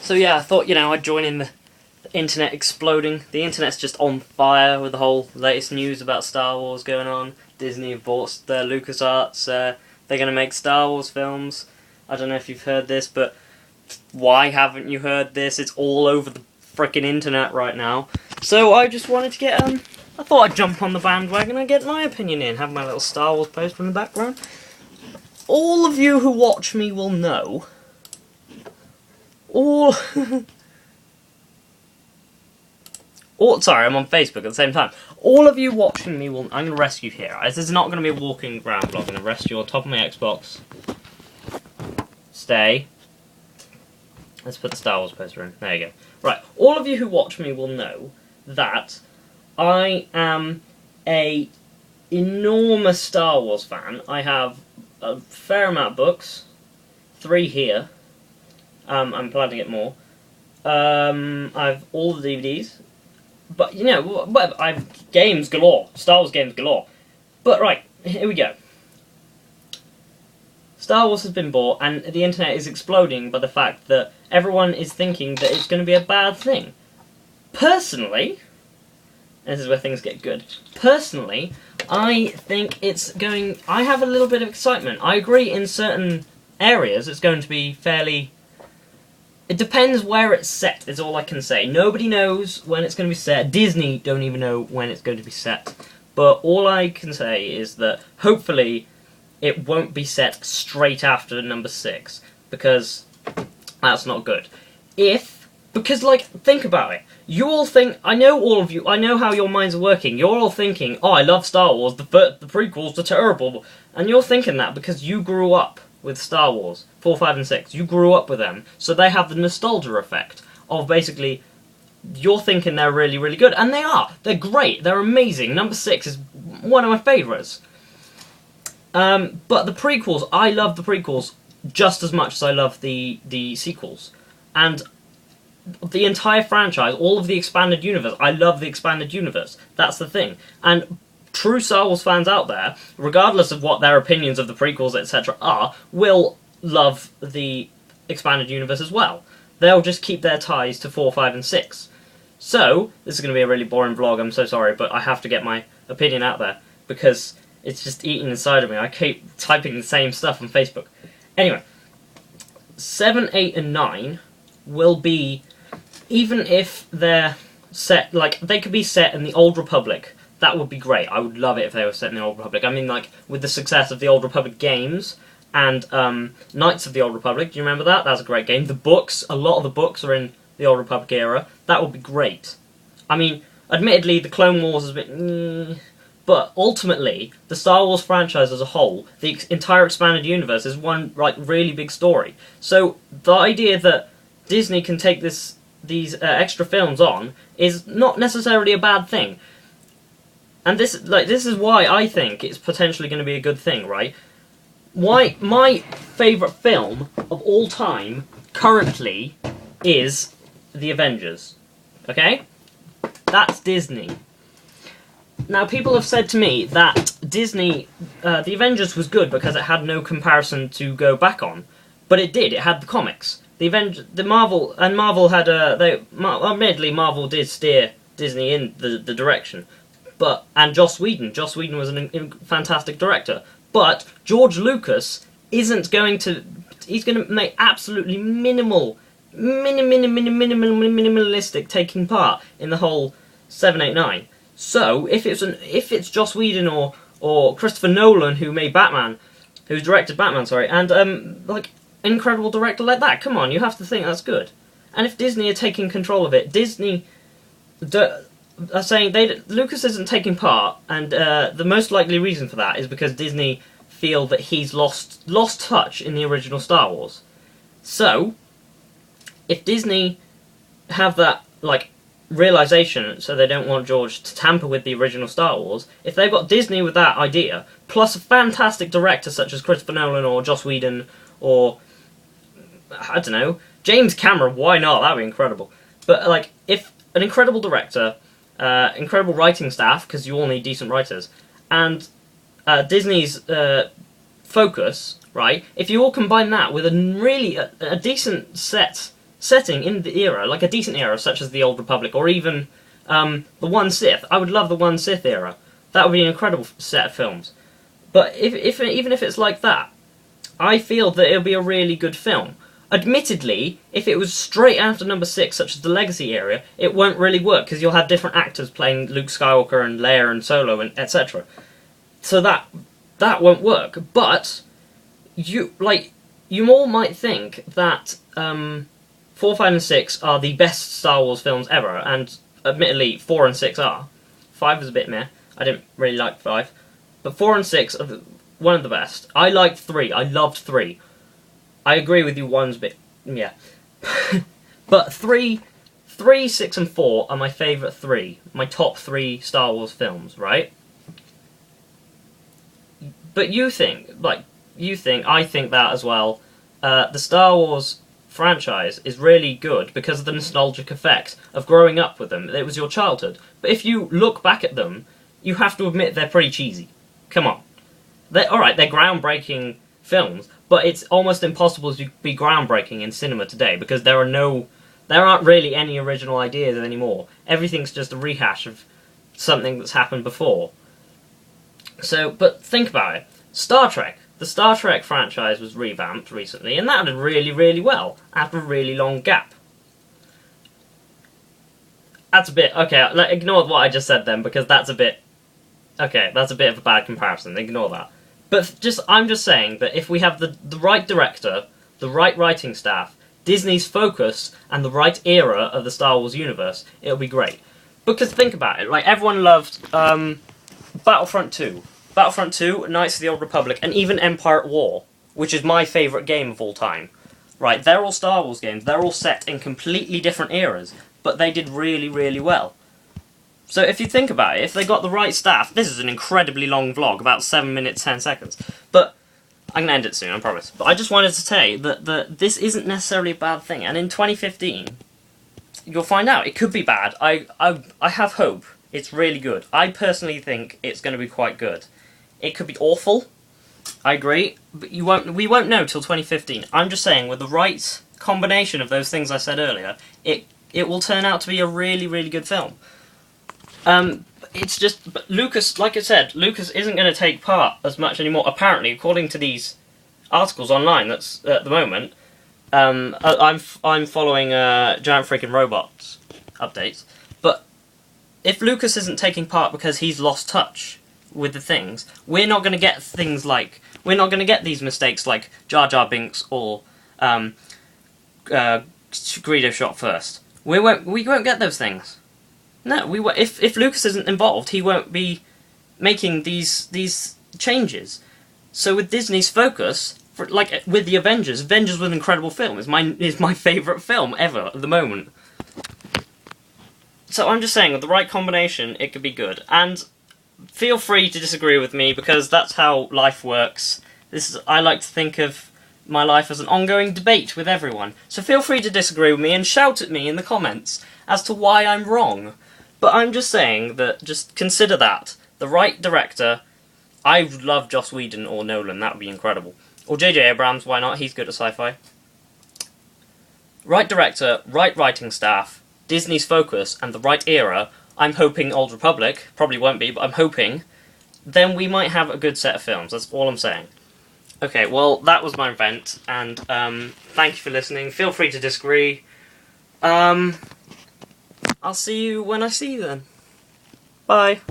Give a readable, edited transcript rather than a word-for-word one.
So yeah, I thought, I'd join in the internet exploding. The internet's just on fire with the whole latest news about Star Wars going on. Disney have bought the LucasArts. They're going to make Star Wars films. I don't know if you've heard this, but why haven't you heard this? It's all over the frickin' internet right now. So I just wanted to get, I thought I'd jump on the bandwagon and get my opinion in. Have my little Star Wars poster in the background. All of you who watch me will know... sorry, I'm on Facebook at the same time. All of you watching me will... I'm going to rescue here. This is not going to be a walking around vlog. I'm going to rescue on top of my Xbox. Stay. Let's put the Star Wars poster in. There you go. Right, all of you who watch me will know that I am a enormous Star Wars fan. I have a fair amount of books. 3 here. I'm planning to get more. I have all the DVDs. But, whatever. I have games galore. Star Wars games galore. But, right, here we go. Star Wars has been bought, and the internet is exploding by the fact that everyone is thinking that it's going to be a bad thing. Personally, this is where things get good. Personally, I think it's going... I have a little bit of excitement. I agree in certain areas it's going to be fairly... It depends where it's set, is all I can say. Nobody knows when it's going to be set. Disney don't even know when it's going to be set. But all I can say is that, hopefully, it won't be set straight after number 6. Because that's not good. Because, think about it. You all think... I know all of you... I know how your minds are working. You're all thinking, oh, I love Star Wars. The prequels are terrible. And you're thinking that because you grew up with Star Wars, 4, 5, and 6. You grew up with them, so they have the nostalgia effect of basically you're thinking they're really, really good, and they are. They're great. They're amazing. Number 6 is one of my favourites. But the prequels, I love the prequels just as much as I love the sequels, and the entire franchise, all of the expanded universe. I love the expanded universe. That's the thing, and true Star Wars fans out there, regardless of what their opinions of the prequels, etc. are, will love the expanded universe as well. They'll just keep their ties to 4, 5, and 6. So, this is going to be a really boring vlog, I'm so sorry, but I have to get my opinion out there, because it's just eating inside of me. I keep typing the same stuff on Facebook. Anyway, 7, 8, and 9 will be, even if they're set, they could be set in the Old Republic. That would be great. I would love it if they were set in the Old Republic. I mean, with the success of the Old Republic games and Knights of the Old Republic, do you remember that? That's a great game. The books, a lot of the books are in the Old Republic era. That would be great. I mean, admittedly, the Clone Wars is a bit... but ultimately, the Star Wars franchise as a whole, the entire expanded universe, is one, really big story. So, the idea that Disney can take these extra films on is not necessarily a bad thing. And this is why I think it's potentially going to be a good thing, right? Why my favourite film of all time, currently, is The Avengers. Okay? That's Disney. Now, people have said to me that Disney... The Avengers was good because it had no comparison to go back on. But it did. It had the comics. Marvel had... admittedly, Marvel did steer Disney in the direction. And Joss Whedon. Joss Whedon was a fantastic director. But George Lucas isn't going to... He's going to make absolutely minimalistic taking part in the whole 7, 8, 9. So, if it's Joss Whedon or Christopher Nolan who made Batman, who's directed Batman, sorry, and an incredible director like that, come on, you have to think that's good. And if Disney are taking control of it, Disney... are saying Lucas isn't taking part, and the most likely reason for that is because Disney feel that he's lost touch in the original Star Wars. So, if Disney have that realization, so they don't want George to tamper with the original Star Wars, if they've got Disney with that idea, plus a fantastic director such as Christopher Nolan or Joss Whedon or I don't know, James Cameron, why not? That'd be incredible. But if an incredible director, incredible writing staff, because you all need decent writers, and Disney's focus, right? If you all combine that with a decent set setting in the era, like a decent era such as the Old Republic, or even the One Sith. I would love the One Sith era. That would be an incredible set of films. But even if it's like that, I feel that it'll be a really good film. Admittedly, if it was straight after number 6, such as the Legacy era, it won't really work, because you'll have different actors playing Luke Skywalker and Leia and Solo, and etc. So that won't work. But you all might think that 4, 5, and 6 are the best Star Wars films ever, and admittedly 4 and 6 are. 5 is a bit meh. I didn't really like 5, but 4 and 6 are one of the best. I liked 3. I loved 3. I agree with you, 1's a bit, yeah. But 3, 6, and 4 are my favourite 3. My top 3 Star Wars films, right? But I think that as well. The Star Wars franchise is really good because of the nostalgic effect of growing up with them. It was your childhood. But if you look back at them, you have to admit they're pretty cheesy. Come on. They're groundbreaking films, but it's almost impossible to be groundbreaking in cinema today because there aren't really any original ideas anymore. Everything's just a rehash of something that's happened before. So, but think about it. Star Trek. The Star Trek franchise was revamped recently, and that did really, really well after a really long gap. That's a bit... Okay, ignore what I just said then, because that's a bit... Okay, that's a bit of a bad comparison. Ignore that. But I'm just saying that if we have the right director, the right writing staff, Disney's focus, and the right era of the Star Wars universe, it'll be great. Because think about it, like everyone loved Battlefront 2. Battlefront 2, Knights of the Old Republic, and even Empire at War, which is my favourite game of all time. Right, they're all Star Wars games, they're all set in completely different eras, but they did really, really well. So if you think about it, if they got the right staff... This is an incredibly long vlog, about 7 minutes, 10 seconds. But I'm going to end it soon, I promise. But I just wanted to say that this isn't necessarily a bad thing. And in 2015, you'll find out. It could be bad. I have hope. It's really good. I personally think it's going to be quite good. It could be awful. I agree. But we won't know till 2015. I'm just saying, with the right combination of those things I said earlier, it will turn out to be a really, really good film. It's just, but Lucas, like I said, Lucas isn't going to take part as much anymore, apparently, according to these articles online that's at the moment. I'm following Giant Freaking Robots updates, but if Lucas isn't taking part because he's lost touch with the things, we're not going to get things like, we're not going to get these mistakes like Jar Jar Binks or Greedo shot first. We won't get those things. No, if Lucas isn't involved, he won't be making these changes. So with Disney's focus, like with the Avengers was an incredible film. It's my favourite film ever at the moment. So I'm just saying, with the right combination, it could be good. And feel free to disagree with me, because that's how life works. I like to think of my life as an ongoing debate with everyone. So feel free to disagree with me and shout at me in the comments as to why I'm wrong. But I'm just saying that, just consider that. The right director, I would love Joss Whedon or Nolan, that would be incredible. Or J.J. Abrams, why not, he's good at sci-fi. Right director, right writing staff, Disney's focus, and the right era, I'm hoping Old Republic, probably won't be, but I'm hoping, then we might have a good set of films, that's all I'm saying. Okay, well, that was my rant, and thank you for listening. Feel free to disagree. I'll see you when I see you then. Bye.